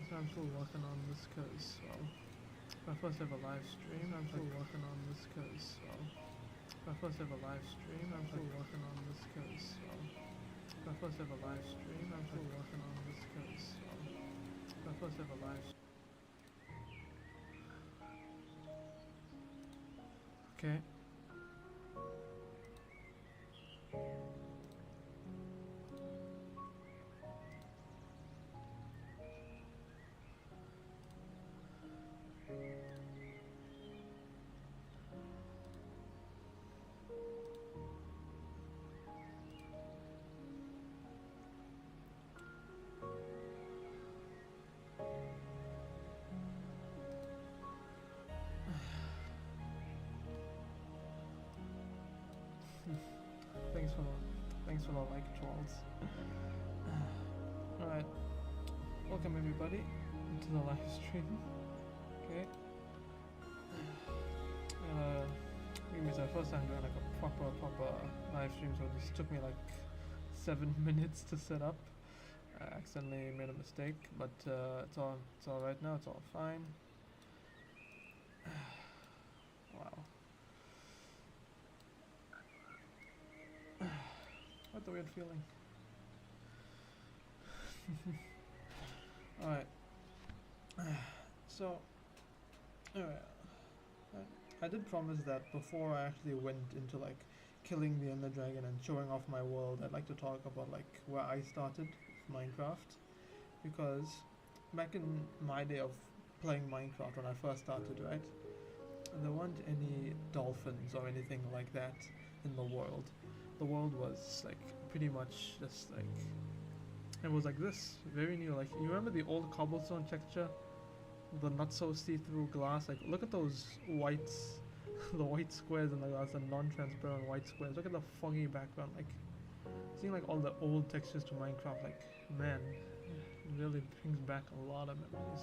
So I'm still working on this because, well, my first ever live stream, I'm still working on this because, well, my first ever live stream, I'm still working on this because, well, my first ever live stream, I'm still working on this because, well, my first ever live stream. Okay. Thanks for the like, trolls. Alright, welcome everybody to the live stream. Okay. It was my first time doing like a proper live stream, so this took me like 7 minutes to set up. I accidentally made a mistake, but it's all right now. It's all fine. Wow. What a weird feeling. Alright. So, alright. I did promise that before I actually went into like killing the Ender Dragon and showing off my world, I'd like to talk about like where I started with Minecraft. Because back in my day of playing Minecraft when I first started, right? There weren't any dolphins or anything like that in the world. The world was like pretty much just like, it was like this, very new. Like, you remember the old cobblestone texture, the not so see-through glass? Like, look at those whites, the white squares in the glass, the non-transparent white squares. Look at the foggy background. Like, seeing like all the old textures to Minecraft, like, man, it really brings back a lot of memories.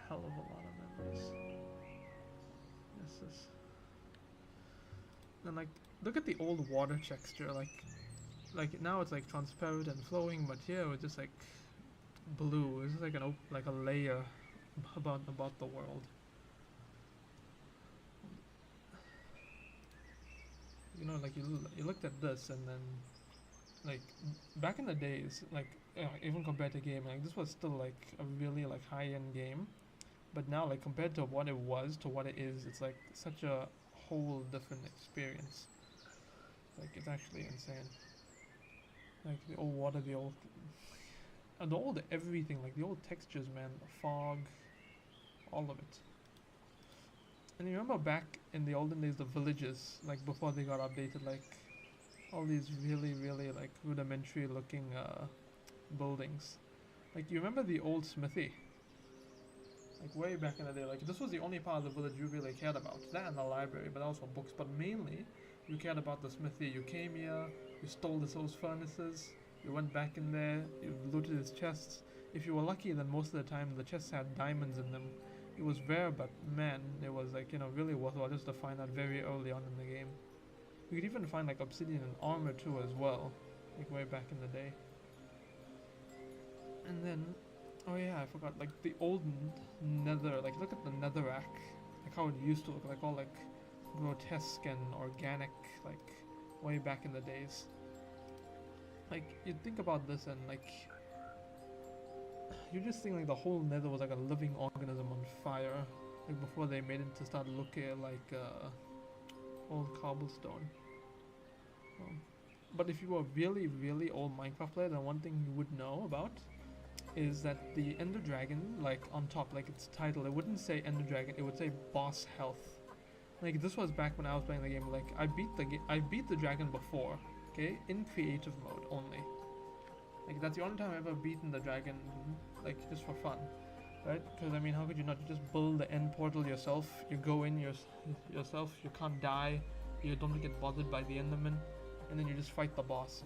Hell of a lot of memories. Yes. And like, look at the old water texture. Like now it's like transparent and flowing, but here it was just like blue. It's just like a layer about the world. You know, like you looked at this, and then like back in the days, like even compared to gaming, like this was still like a really like high-end game. But now, like compared to what it was to what it is, it's like such a whole different experience. Like, it's actually insane. Like the old water, the old everything, like the old textures, man, the fog, all of it. And you remember back in the olden days, the villages, like before they got updated, like all these really like rudimentary looking buildings. Like, you remember the old smithy? Like way back in the day, like this was the only part of the village you really cared about. That and the library, but also books. But mainly, you cared about the smithy. You came here, you stole those furnaces, you went back in there, you looted his chests. If you were lucky, then most of the time the chests had diamonds in them. It was rare, but man, it was like, you know, really worthwhile just to find that very early on in the game. You could even find like obsidian and armor too as well, like way back in the day. And then, oh yeah, I forgot, like the old nether, like look at the netherrack, like how it used to look, like all like grotesque and organic, like way back in the days. Like, you think about this and like, you just think like the whole nether was like a living organism on fire, like before they made it to start looking like old cobblestone. But if you were a really old Minecraft player, then one thing you would know about is that the Ender Dragon, like on top, like its title, it wouldn't say Ender Dragon, it would say Boss Health. Like, this was back when I was playing the game. Like, I beat the dragon before, okay, in creative mode only. Like, that's the only time I've ever beaten the dragon, like just for fun, right? Because I mean, how could you not just build the end portal yourself? You go in yourself, you can't die, you don't get bothered by the Enderman, and then you just fight the boss.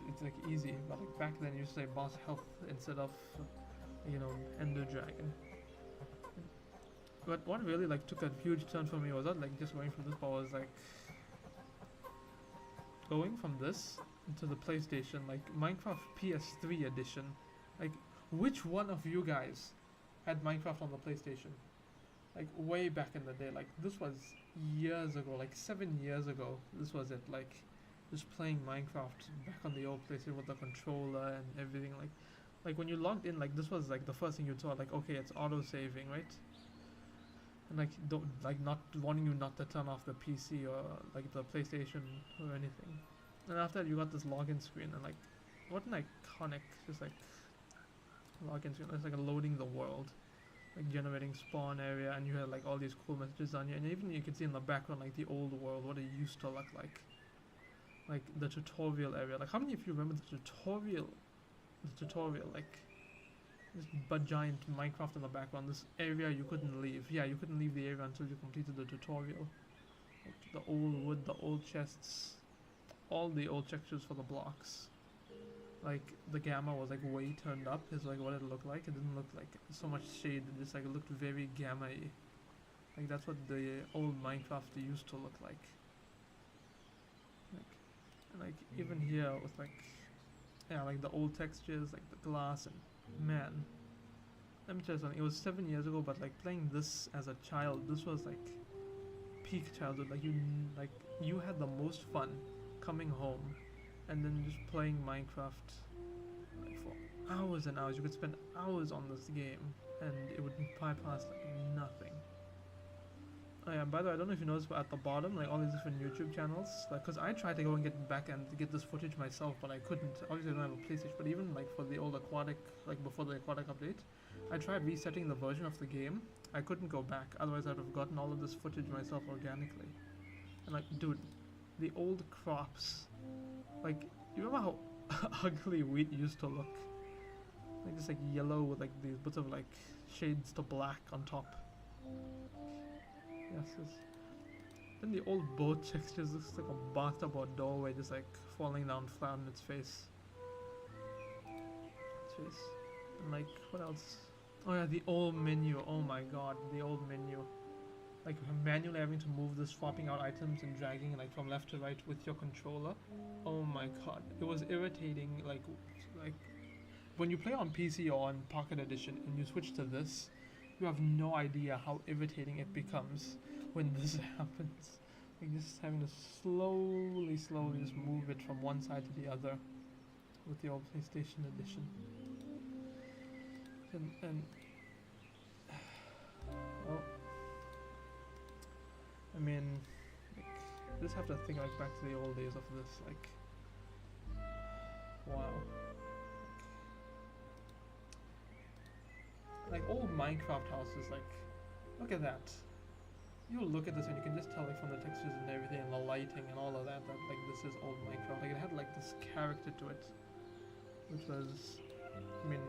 It's like easy. But like back then, you say Boss Health instead of, you know, Ender Dragon. But what really like took a huge turn for me was not like just going from this part, was like going from this into the PlayStation, like Minecraft PS3 edition. Like, which one of you guys had Minecraft on the PlayStation? Like way back in the day, like this was years ago, like 7 years ago. This was it, like just playing Minecraft back on the old PlayStation with the controller and everything. Like when you logged in, like this was like the first thing you saw. Like okay, it's auto saving, right? And like don't like not wanting you not to turn off the PC or like the PlayStation or anything. And after that, you got this login screen, and like what an iconic just like login screen. It's like loading the world, like generating spawn area, and you had like all these cool messages on you, and even you can see in the background like the old world, what it used to look like the tutorial area. Like how many of you remember the tutorial, like this giant Minecraft in the background, this area you couldn't leave. Yeah, you couldn't leave the area until you completed the tutorial. Like the old wood, the old chests, all the old textures for the blocks. Like the gamma was like way turned up is like what it looked like. It didn't look like so much shade, it just like it looked very gamma-y. Like that's what the old Minecraft used to look like. Like even here with like yeah, like the old textures, like the glass, and man, let me tell you something, it was 7 years ago, but like playing this as a child, this was like peak childhood. Like you had the most fun coming home and then just playing Minecraft like for hours and hours. You could spend hours on this game and it would bypass like nothing. Oh yeah, by the way, I don't know if you noticed, but at the bottom, like all these different YouTube channels, like, cause I tried to go and get back and get this footage myself, but I couldn't. Obviously, I don't have a PlayStation, but even like for the old aquatic, like before the aquatic update, I tried resetting the version of the game. I couldn't go back, otherwise I'd have gotten all of this footage myself organically. And like, dude, the old crops, like, you remember how ugly wheat used to look? Like just like yellow with like these bits of like shades to black on top. Yes. Then the old boat textures looks like a bathtub or doorway just like falling down flat on its face. And like, what else? Oh yeah, the old menu. Oh my god, the old menu. Like manually having to move this, swapping out items and dragging like from left to right with your controller. Oh my god, it was irritating. Like when you play on PC or on Pocket Edition and you switch to this, you have no idea how irritating it becomes when this happens. Like just having to slowly just move it from one side to the other with the old PlayStation Edition. And well, I mean, like, you just have to think like back to the old days of this. Like, wow. Like old Minecraft houses, like, look at that. You look at this and you can just tell like from the textures and everything and the lighting and all of that like this is old Minecraft. Like it had like this character to it, which was, I mean,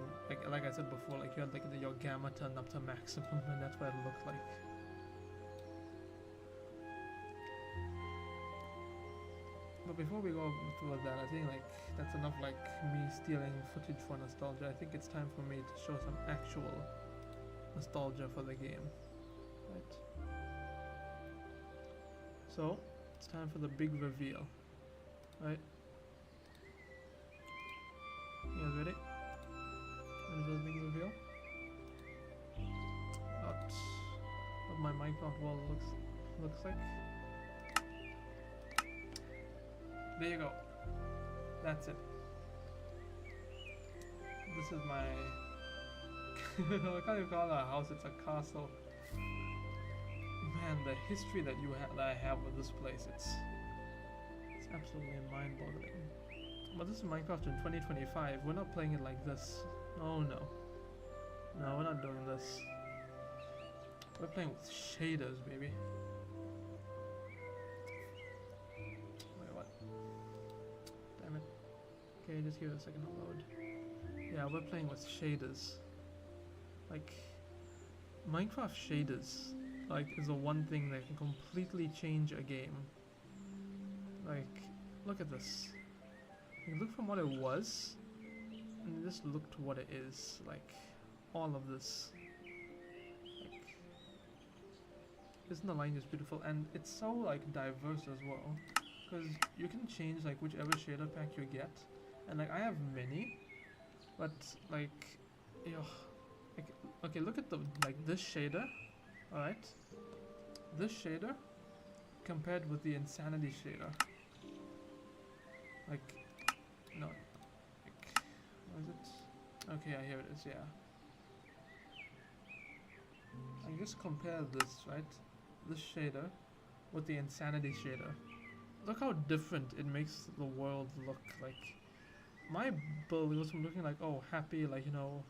like I said before, like you had like your gamma turned up to maximum and that's what it looked like. But before we go towards that, I think like that's enough like me stealing footage for nostalgia. I think it's time for me to show some actual nostalgia for the game. Right. So it's time for the big reveal. Right. You guys ready? Ready for the big reveal? What my Minecraft world looks like. There you go. That's it. This is my... I can't even call it a house, it's a castle. Man, the history that I have with this place, it's absolutely mind-boggling. But this is Minecraft in 2025. We're not playing it like this. Oh no. No, we're not doing this. We're playing with shaders, baby. Okay, just give it a second to load. Yeah, we're playing with shaders. Like, Minecraft shaders, like, is the one thing that can completely change a game. Like, look at this. You look from what it was, and just look to what it is. Like, all of this. Like, isn't the line just beautiful? And it's so, like, diverse as well. Because you can change, like, whichever shader pack you get. And like I have many, but like Yo, okay, look at the this shader, all right? This shader compared with the insanity shader. Like, no, like, what is it? Okay, yeah, here it is. Yeah. I just compare this, right? This shader with the insanity shader. Look how different it makes the world look. Like, my build goes from looking like, oh, happy, like, you know,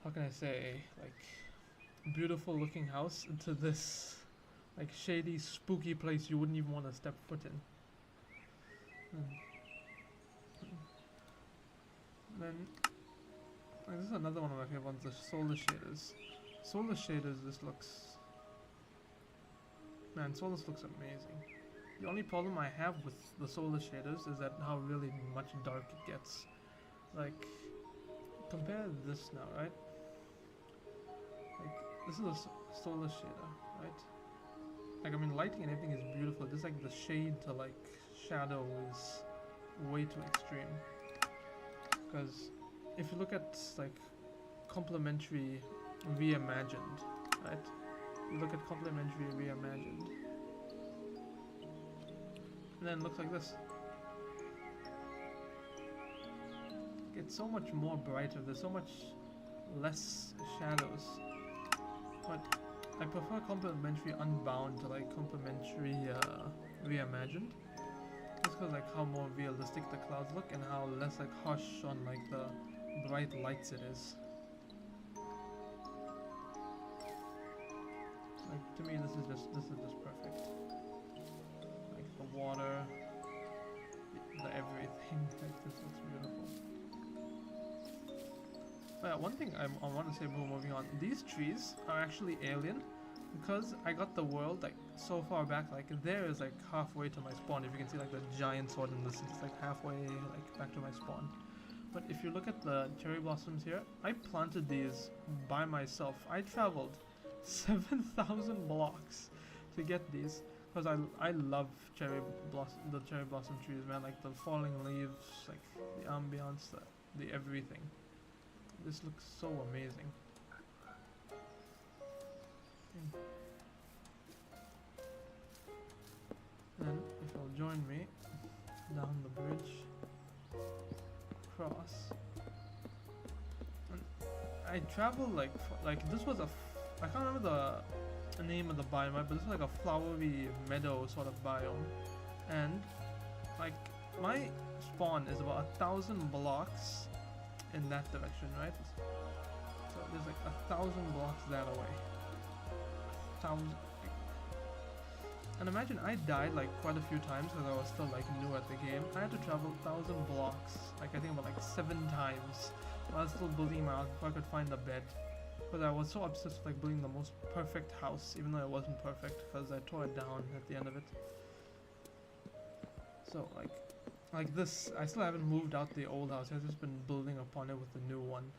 how can I say, like, beautiful looking house, into this, like, shady, spooky place you wouldn't even want to step foot in. Then, like, this is another one of my favorite ones, the solar shaders. Solar shaders, this looks... Man, solar looks amazing. The only problem I have with the solar shaders is that how really much dark it gets. Like, compare this now, right? Like, this is a solar shader, right? Like, I mean, lighting and everything is beautiful. Just like the shade to like shadow is way too extreme. Because if you look at like complementary reimagined, right? You look at complementary reimagined, and then it looks like this. It's so much more brighter. There's so much less shadows. But I prefer complementary unbound to like complementary reimagined. Just because like how more realistic the clouds look and how less like harsh on like the bright lights it is. Like to me this is just perfect. Like the water, the everything, like this looks beautiful. Yeah, one thing I want to say before moving on, these trees are actually alien because I got the world like so far back, like there is like halfway to my spawn. If you can see like the giant sword in this, it's like halfway like back to my spawn. But if you look at the cherry blossoms here, I planted these by myself. I traveled 7,000 blocks to get these because I love the cherry blossom trees, man. Like the falling leaves, like the ambiance, the everything. This looks so amazing. Then, if you'll join me down the bridge, cross. And I traveled like this was I can't remember the name of the biome, but this was like a flowery meadow sort of biome, and like my spawn is about 1,000 blocks in that direction, right? So there's like 1,000 blocks that away. 1,000. And imagine I died like quite a few times because I was still like new at the game. I had to travel 1,000 blocks, like I think about like 7 times. I was still building my house before I could find a bed. Because I was so obsessed with like building the most perfect house, even though it wasn't perfect because I tore it down at the end of it. So like this, I still haven't moved out the old house. I've just been building upon it with the new one.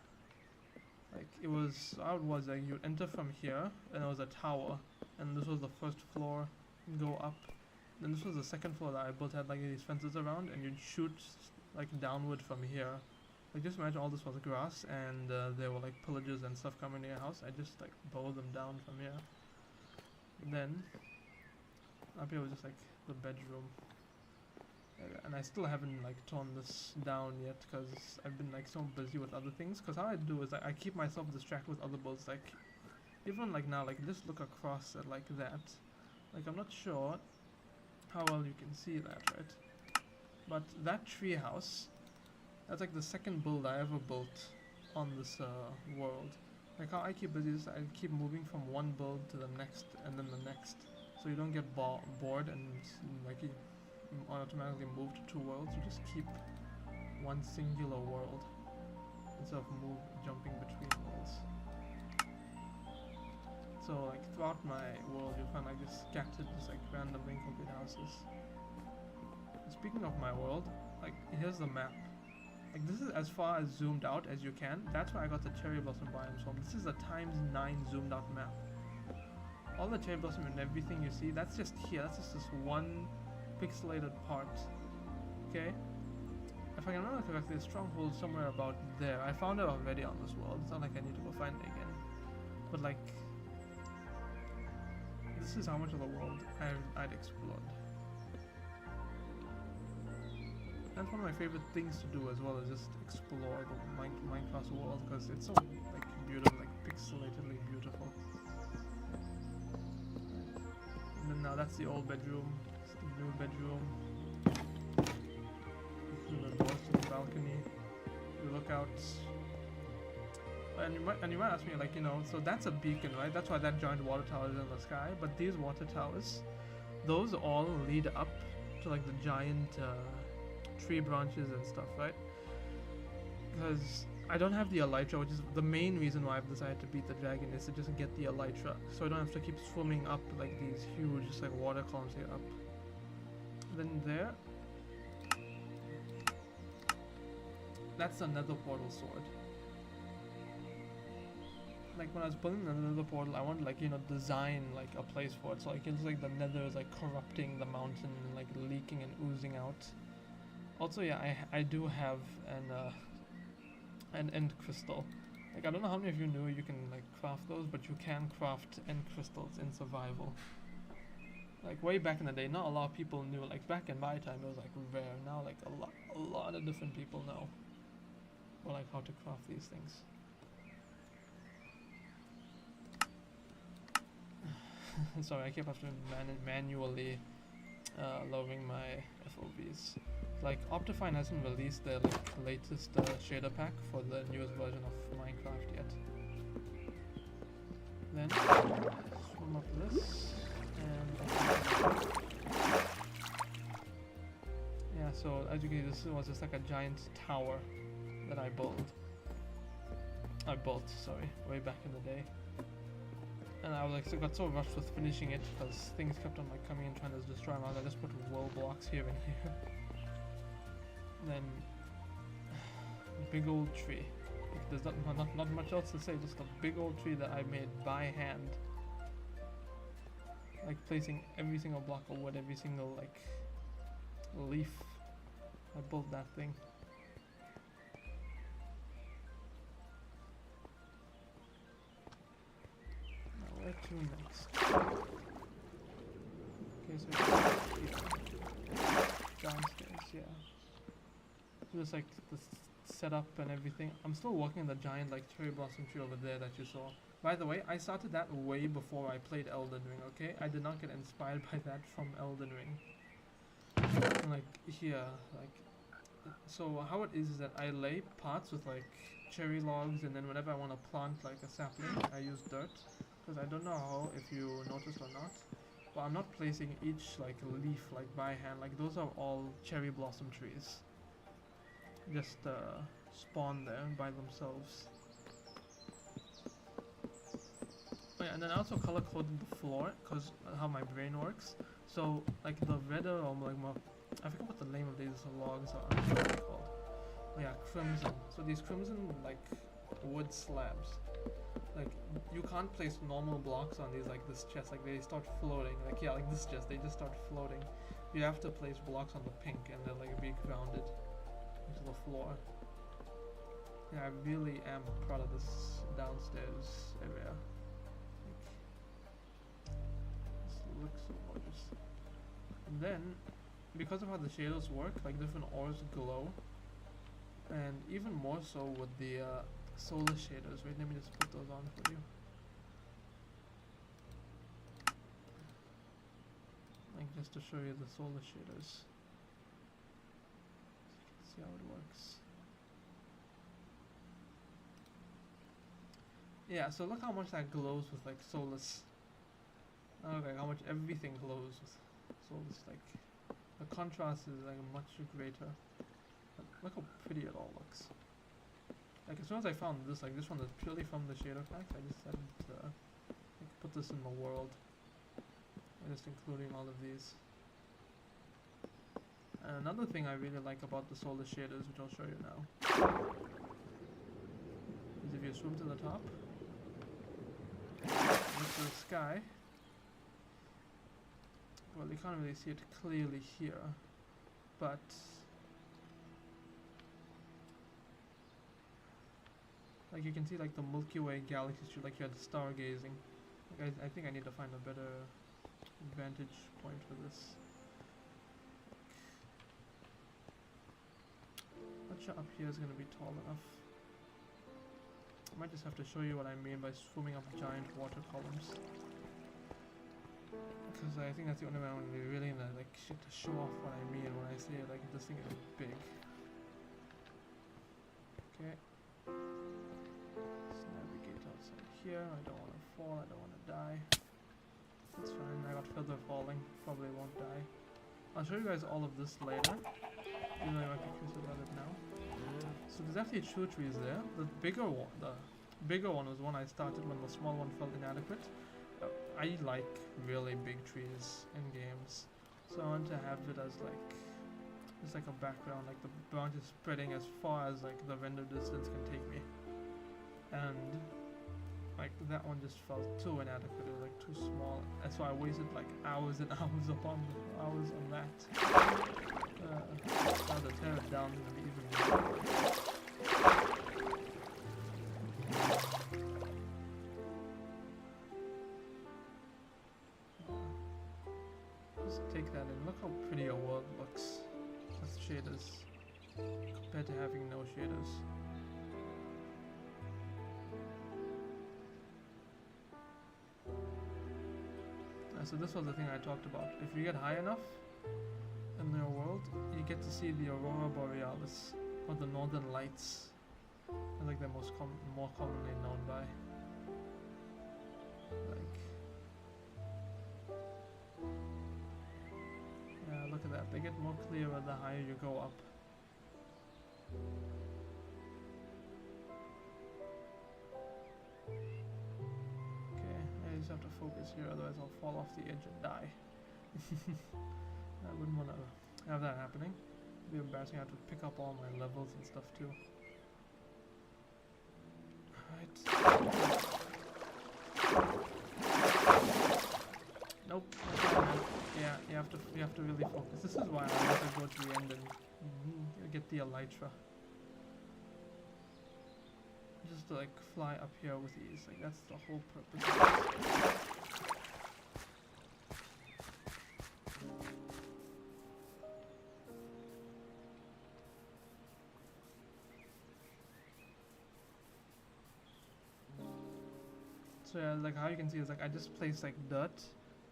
Like it was, how it was like you enter from here, and it was a tower, and this was the first floor. Go up. Then this was the second floor that I built, had like these fences around, and you'd shoot like downward from here. Like just imagine all this was grass, and there were like pillagers and stuff coming to your house. I just like bowed them down from here. And then up here was just like the bedroom. And I still haven't like torn this down yet because I've been like so busy with other things. Because how I do is I keep myself distracted with other builds. Like even like now, like just look across at like that. Like I'm not sure how well you can see that, right? But that tree house, that's like the second build I ever built on this world. Like how I keep busy is I keep moving from one build to the next and then the next, so you don't get bored and like you automatically move to 2 worlds. You just keep one singular world instead of jumping between worlds. So like throughout my world you'll find like just scattered just like random incomplete houses. Speaking of my world, like here's the map. Like this is as far as zoomed out as you can. That's why I got the cherry blossom biomes from. This is a ×9 zoomed out map. All the cherry blossom and everything you see, that's just here. That's just this one pixelated part. Okay? if I can remember correctly, the stronghold somewhere about there. I found it already on this world. It's not like I need to go find it again. But like, this is how much of the world I'd explored. That's one of my favorite things to do as well, is just explore the Minecraft world, because it's so like beautiful, like pixelatedly beautiful. And then now that's the old bedroom. It's the new bedroom. This is the doors to the balcony. You look out, and you might ask me, like, you know, so that's a beacon, right? That's why that giant water tower is in the sky. But these water towers, those all lead up to like the giant tree branches and stuff, right? Because I don't have the elytra, which is the main reason why I've decided to beat the dragon, is to just get the elytra, so I don't have to keep swimming up like these huge, just like water columns here up. Then there, that's the nether portal sword. Like when I was building the nether portal, I wanted, like, you know, design like a place for it, so like it's like the nether is like corrupting the mountain and like leaking and oozing out. Also, yeah, I do have an end crystal. Like, I don't know how many of you knew you can like craft those, but you can craft end crystals in survival. Like way back in the day, not a lot of people knew. Like back in my time, it was like rare. Now, like a lot of different people know, or like how to craft these things. Sorry, I keep having to manually lowering my FOVs. Like Optifine hasn't released their like latest shader pack for the newest version of Minecraft yet. Then swim up this, and yeah. So as you can see, this was just like a giant tower that I built. Sorry, way back in the day. And I was like, got so rushed with finishing it because things kept on like coming and trying to destroy my house. I just put wall blocks here and here. Then big old tree. Like, there's not much else to say. Just a big old tree that I made by hand. Like placing every single block of wood, every single like leaf. I built that thing. Where to next? Okay, so downstairs, yeah. Just like the setup and everything. I'm still working on the giant like cherry blossom tree over there that you saw. By the way, I started that way before I played Elden Ring, okay? I did not get inspired by that from Elden Ring. And like here, like, so how it is that I lay parts with like cherry logs, and then whenever I want to plant like a sapling, I use dirt. Because I don't know if you noticed or not, but I'm not placing each like leaf like by hand. Like those are all cherry blossom trees. Just spawn there by themselves. Oh yeah, and then I also color coded the floor because how my brain works. So like the redder or like more, I forget what the name of these logs are. What are they called? Oh yeah, crimson. So these crimson like wood slabs. Like, you can't place normal blocks on these, like this chest, like they start floating, like yeah, like this chest, they just start floating. You have to place blocks on the pink and they're like be grounded into the floor. Yeah, I really am proud of this downstairs area. Like, this looks so gorgeous. And then, because of how the shaders work, like different ores glow, and even more so with the solar shaders. Wait, let me just put those on for you. Like just to show you the solar shaders. So you can see how it works. Yeah, so look how much that glows with like solus. Okay, how much everything glows with solus. Like the contrast is like much greater. But look how pretty it all looks. Like as soon as I found this, like this one is purely from the shader packs, I just decided to like, put this in the world. I'm just including all of these. And another thing I really like about the solar shaders, which I'll show you now, is if you swim to the top, look to the sky. Well, you can't really see it clearly here, but Like you can see like the Milky Way galaxy, like you're stargazing. Like I think I need to find a better vantage point for this. Not sure up here is going to be tall enough. I might just have to show you what I mean by swimming up giant water columns. Because I think that's the only way I'm going to be really gonna like shit to show off what I mean when I say like this thing is big. Okay. Let's navigate outside here. I don't want to fall, I don't want to die. That's fine, I got feather falling, probably won't die. I'll show you guys all of this later. Even though I might be curious about it now. So there's actually 2 trees there. The bigger one was one I started when the small one felt inadequate. I like really big trees in games, so I want to have it as like just like a background, like the branches spreading as far as like the render distance can take me. And like that one just felt too inadequate, it was like too small, and so I wasted like hours and hours upon hours on that. Now to tear it down and be even more. Just take that in. Look how pretty a world looks with shaders compared to having no shaders. So this was the thing I talked about. If you get high enough in your world, you get to see the aurora borealis, or the northern lights. I think they're more commonly known by. Like, yeah, look at that. They get more clearer the higher you go up. I just have to focus here, otherwise I'll fall off the edge and die. I wouldn't want to have that happening. It'd be embarrassing. I have to pick up all my levels and stuff too. Alright. Nope. Yeah, you have to really focus. This is why I want to go to the end and get the elytra. Just to like fly up here with ease, like that's the whole purpose of this. So yeah, like how you can see is like I just placed like dirt.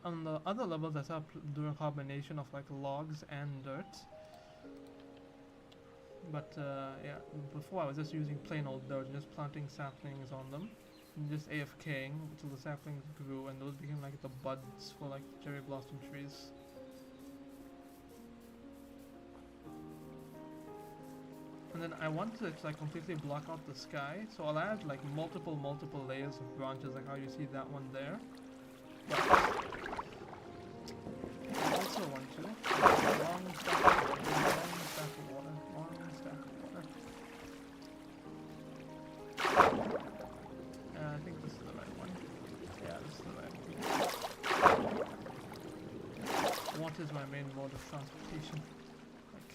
On the other levels I started doing a combination of like logs and dirt. But yeah, before I was just using plain old dirt and just planting saplings on them, and just AFKing until the saplings grew and those became like the buds for like cherry blossom trees. And then I wanted to like completely block out the sky, so I'll add like multiple layers of branches, like how you see that one there. But I also want to long stack of water. I think this is the right one. Yeah, this is the right one. Water is my main mode of transportation. Like,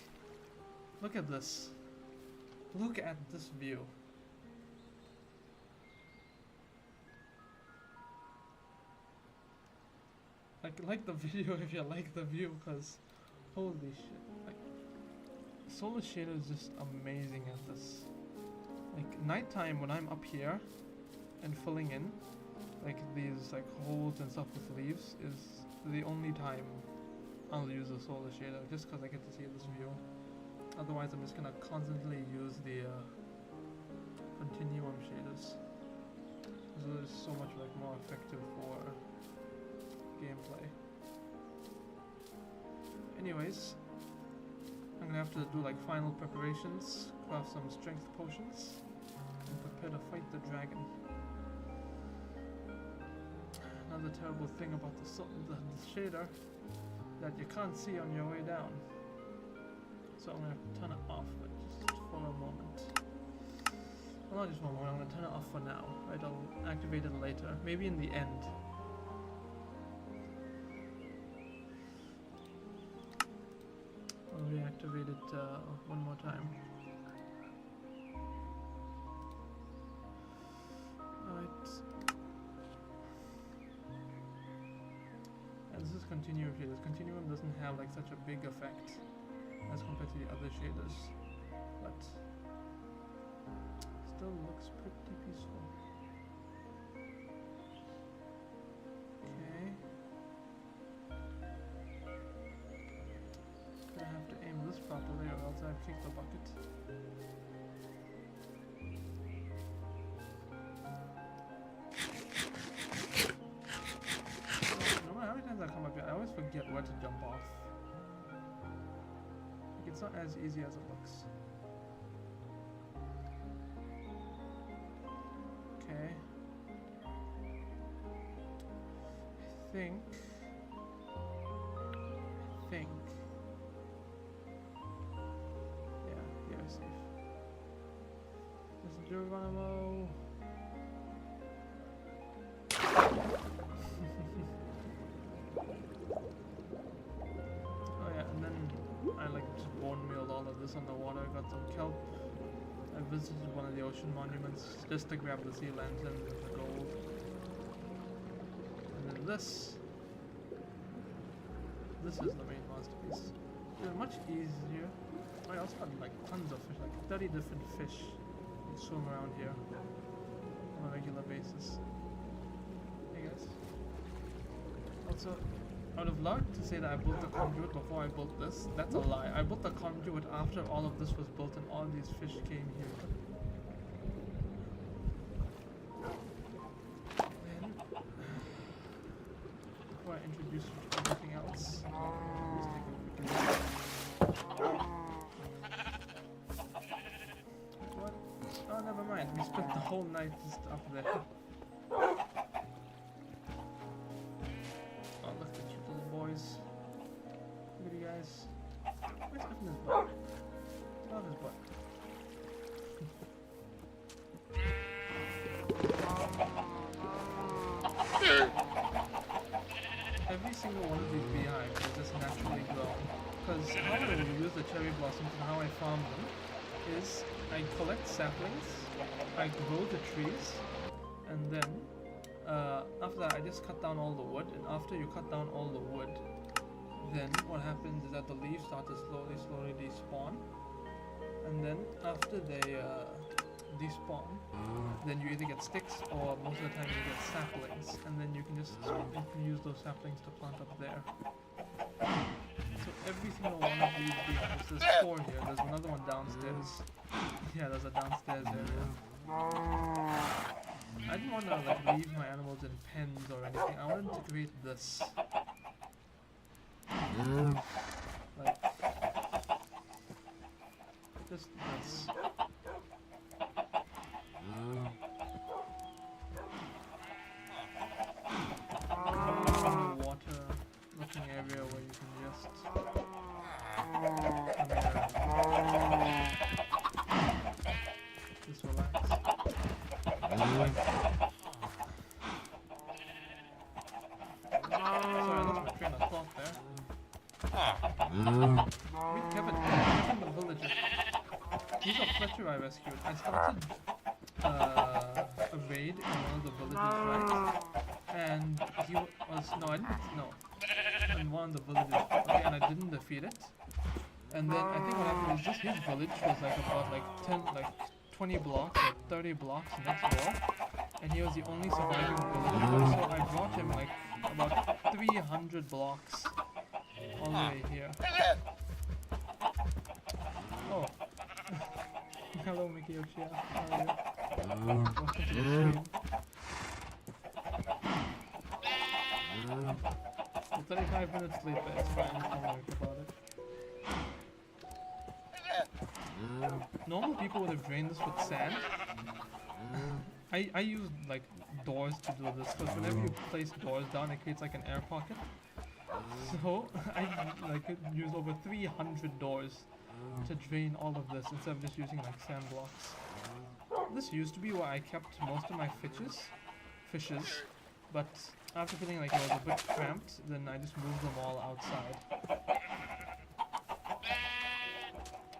look at this. Look at this view. Like the video if you like the view, because holy shit. Like, Solar Shader is just amazing at this. Like nighttime when I'm up here and filling in like these like holes and stuff with leaves is the only time I'll use the Solar Shader, just because I get to see this view. Otherwise I'm just gonna constantly use the continuum shaders. So it's so much like more effective for gameplay. Anyways, I'm gonna have to do like final preparations, craft some strength potions, and prepare to fight the dragon. Another terrible thing about the shader that you can't see on your way down. So I'm gonna turn it off, but just for a moment. Well, not just for a moment, I'm gonna turn it off for now. Right, I'll activate it later, maybe in the end. I'll reactivate it one more time. continuum shaders. Continuum doesn't have like such a big effect as compared to the other shaders, but still looks pretty peaceful. Okay. Gonna have to aim this properly or else I've kicked the bucket. No matter how many times I come up here, I always forget where to jump off. Like, it's not as easy as it looks. Okay. I think. Yeah, here is safe. There's Geronimo. Oh yeah, and then I like just bone mealed all of this underwater. Got some kelp. I visited one of the ocean monuments just to grab the sea lantern with the gold. And then this is the main masterpiece. It's much easier. I also got like tons of fish, like 30 different fish that swim around here on a regular basis. Hey guys. Also, I would have loved to say that I built the conduit before I built this. That's a lie. I built the conduit after all of this was built and all these fish came here. Then, before I introduce you to everything else, let's take a quick look. What? Oh, never mind. We spent the whole night just up there. Boys. Look at you guys. Where's Evan's butt? I love his butt. Every single one of these beehives is just naturally grown. Because how I use the cherry blossoms and how I farm them is I collect saplings, I grow the trees, and then after that I just cut down all the wood, and after you cut down all the wood, then what happens is that the leaves start to slowly despawn, and then after they despawn, then you either get sticks or most of the time you get saplings, and then you can just use those saplings to plant up there. So every single one of these beehives, there's 4 here, there's another one downstairs. Yeah, there's a downstairs area. I didn't want to like leave my animals in pens or anything. I wanted to create this. Like just this. Water looking area where you can just just relax. Sorry, I lost my train of thought there. Meet Kevin the villager. He's a Fletcher I rescued. I started a raid in one of the villages, right? And he was in one of the villages, okay, and I didn't defeat it. And then I think what happened was just his village was like about like 20 blocks or 30 blocks next door, and he was the only surviving villager, so I brought him like about 300 blocks all the way here. Oh. Hello Mickey Yoshia, how are you? Welcome to the stream. We're 35 minutes late, but it's fine, don't worry about it. Normal people would have drained this with sand. I used like doors to do this, because whenever you place doors down it creates like an air pocket. So I like used over 300 doors to drain all of this instead of just using like sand blocks. This used to be where I kept most of my fishes, but after feeling like it was a bit cramped, then I just moved them all outside.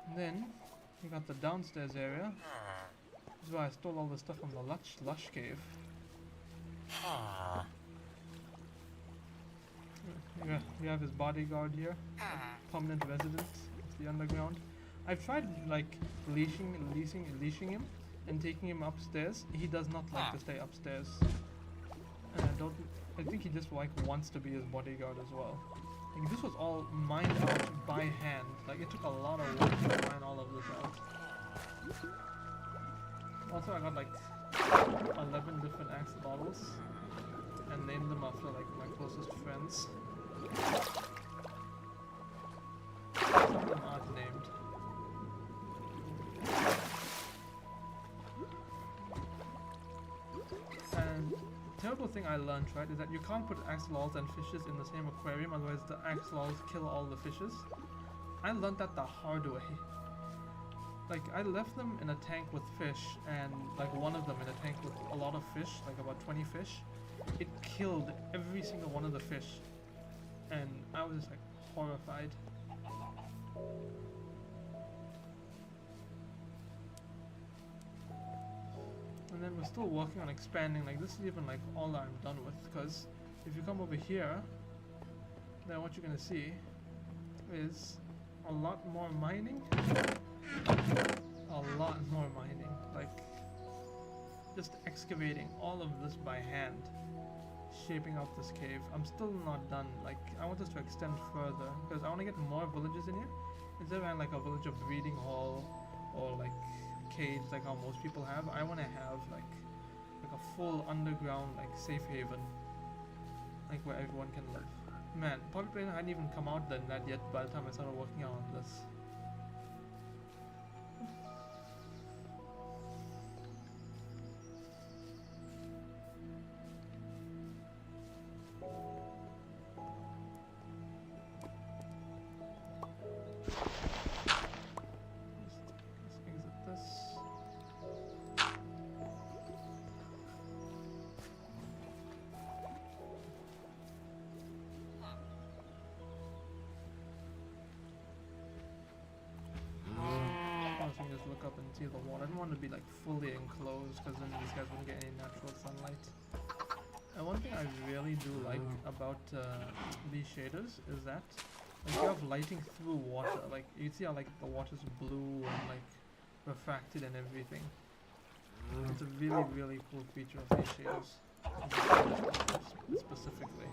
And then we got the downstairs area. This is where I stole all the stuff from the lush cave. We have his bodyguard here, a permanent resident of the underground. I've tried like leashing him and taking him upstairs. He does not like to stay upstairs. And I think he just like wants to be his bodyguard as well. Like, this was all mined out by hand. Like, it took a lot of work to mine all of this out. Also, I got like 11 different axolotls and named them after like my closest friends. Some of them aren't named. And the terrible thing I learned, right, is that you can't put axolotls and fishes in the same aquarium, otherwise the axolotls kill all the fishes. I learned that the hard way. Like, I left them in a tank with fish, and like one of them in a tank with a lot of fish, like about 20 fish. It killed every single one of the fish, and I was just like horrified. And then we're still working on expanding. Like, this is even like all that I'm done with, because if you come over here, then what you're gonna see is a lot more mining. A lot more mining. Like, just excavating all of this by hand, shaping out this cave. I'm still not done. Like, I want this to extend further because I want to get more villages in here. Instead of having like a village of breeding hall or like cage like how most people have, I want to have like a full underground like safe haven, like where everyone can live. Man, population hadn't even come out than that yet by the time I started working on this. Look up and see the water. I don't want to be like fully enclosed because then these guys wouldn't get any natural sunlight. And one thing I really do like about these shaders is that like, you have lighting through water. Like, you can see how like the water's blue and like refracted and everything. It's a really, really cool feature of these shaders. Specifically.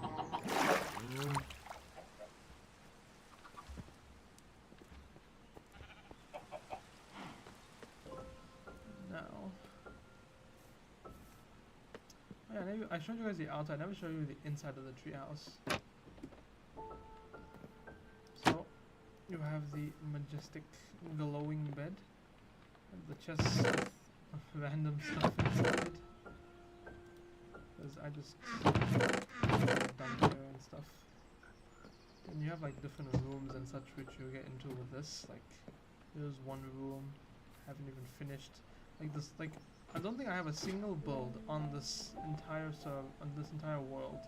I showed you guys the outside, I never showed you the inside of the treehouse. So, you have the majestic glowing bed, and the chests of random stuff inside. Because I just dumped here and stuff. And you have like different rooms and such which you get into with this. Like, here's one room, haven't even finished. Like this, like, I don't think I have a single build on this entire world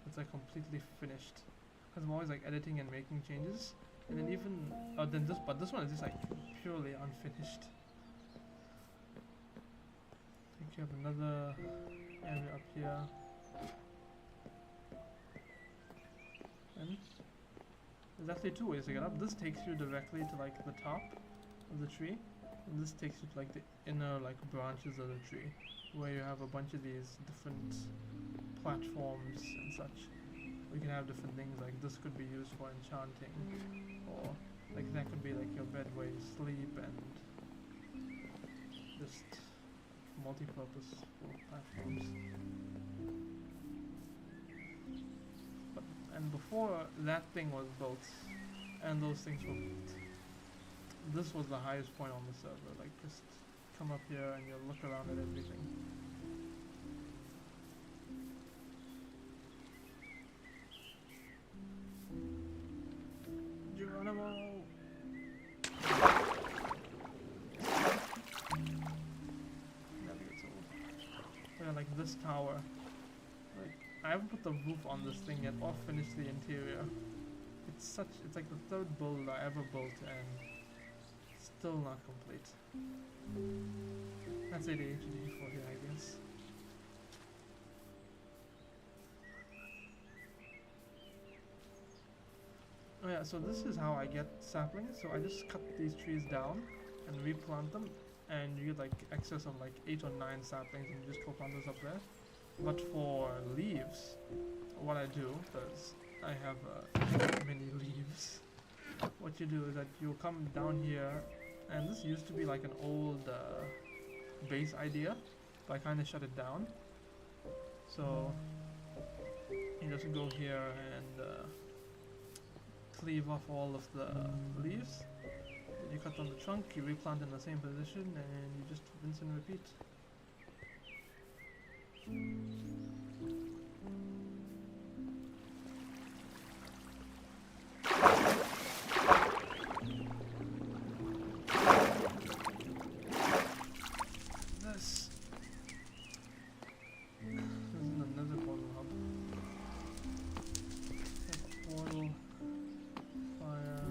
that's like completely finished. Because I'm always like editing and making changes, and then even but this one is just like purely unfinished. I think you have another area up here. And there's actually two ways to get up. This takes you directly to like the top of the tree. And this takes you to like the inner like branches of the tree, where you have a bunch of these different platforms and such. We can have different things, like this could be used for enchanting, or like that could be like your bed where you sleep, and just multi-purpose platforms. And before that thing was built, and those things were built, this was the highest point on the server. Like, just come up here and you'll look around at everything. Geronimo! Never gets old. Yeah, like this tower. Like, I haven't put the roof on this thing yet or finished the interior. It's like the third build I ever built, and still not complete. That's ADHD for you, I guess. so this is how I get saplings. So I just cut these trees down and replant them, and you get like excess of like 8 or 9 saplings, and you just go plant those up there. But for leaves, what I do, because I have many leaves, what you do is that you come down here, and this used to be like an old base idea, but I kind of shut it down. So you just go here and cleave off all of the leaves. Then you cut down the trunk, you replant in the same position, and you just rinse and repeat. This is another portal hub. Portal, fire,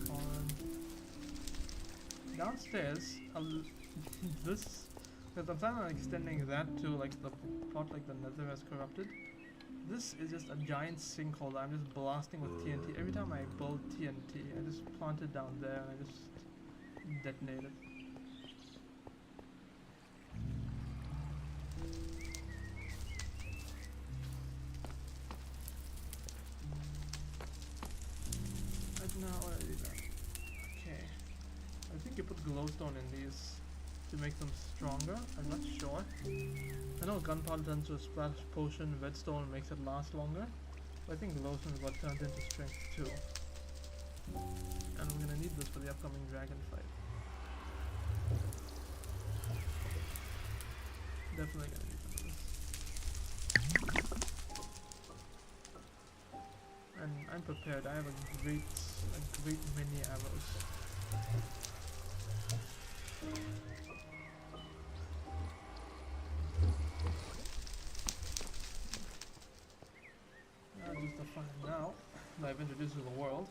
corn. Downstairs, this, because I'm planning on extending that to like the part like the nether has corrupted. This is just a giant sinkhole that I'm just blasting with TNT. Every time I build TNT, I just plant it down there and I just detonate it. Right now, what are these at? Okay. I think you put glowstone in these to make them stronger. I'm not sure. I know gunpowder turns to a splash potion, redstone makes it last longer. But I think glowstone is what turns into strength too. And we're gonna need this for the upcoming dragon fight. Definitely gonna need this. And I'm prepared. I have a great many arrows. Just the fun now that I've introduced to the world.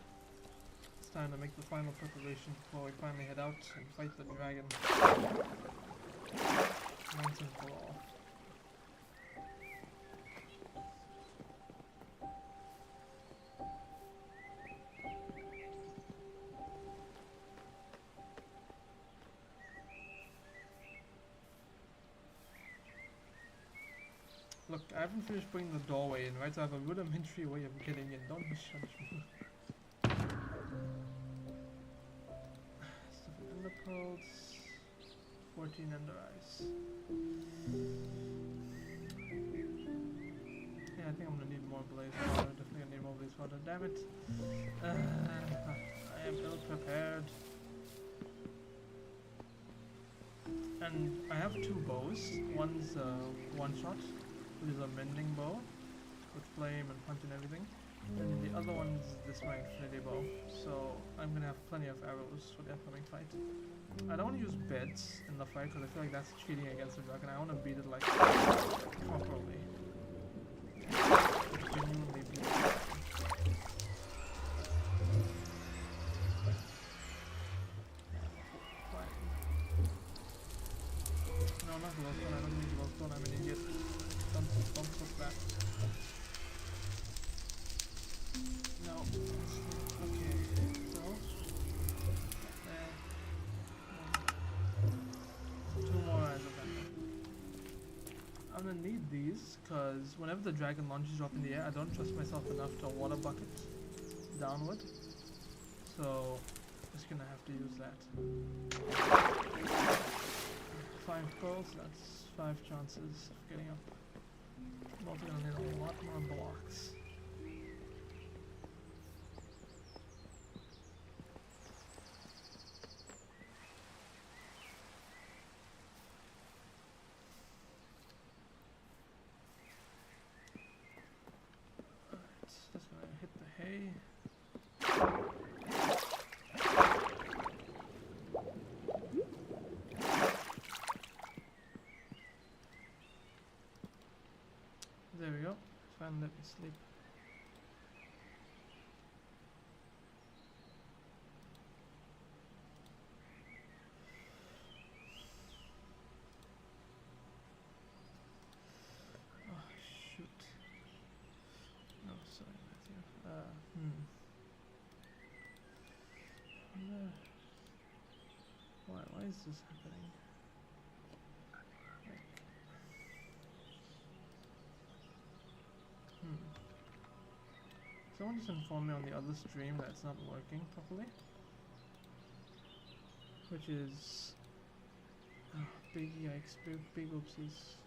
It's time to make the final preparation before we finally head out and fight the dragon. Once and for all. Look, I haven't finished putting the doorway in, right? So I have a rudimentary way of getting in. Don't judge me. Stuff in ender pearls. 14 ender eyes. Yeah, I think I'm gonna need more blaze powder. Definitely gonna need more blaze powder. Damn it. I am ill prepared. And I have 2 bows. One's one shot, which is a mending bow with flame and punch and everything, and the other one's this my infinity bow, so I'm gonna have plenty of arrows for the upcoming fight. I don't want to use beds in the fight because I feel like that's cheating against the dragon. I want to beat it like properly. Genuinely beat it. No, not glowstone. I don't need glowstone. I'm an idiot. Don't put that. No. Okay. So. There. 2 more eyes of ender. I'm gonna need these because whenever the dragon launches you up in the air, I don't trust myself enough to water bucket downward. So, just gonna have to use that. 5 pearls, that's 5 chances of getting up. I'm also gonna need a lot more blocks. Alright, just gonna hit the hay. There we go. Finally let me sleep. Oh shoot. No, sorry Matthew. is this happening? Like, someone just informed me on the other stream that it's not working properly, which is big yikes, big oopsies.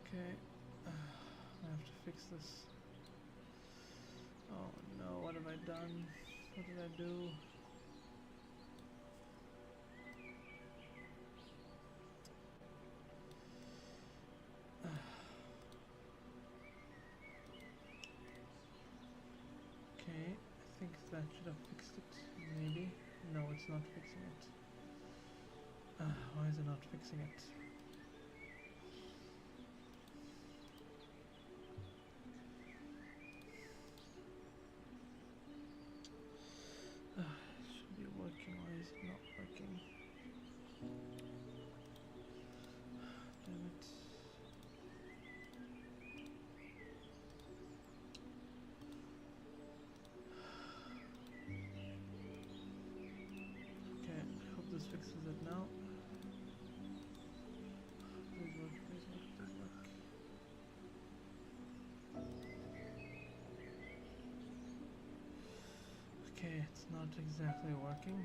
Okay, I have to fix this. Oh no, what have I done? What did I do? Okay, I think that should have fixed it, maybe. No, it's not fixing it. Why is it not fixing it? It should be working, why is it not working? Damn it. Okay, I hope this fixes it now. Please work, please work, please work. Okay, it's not exactly working.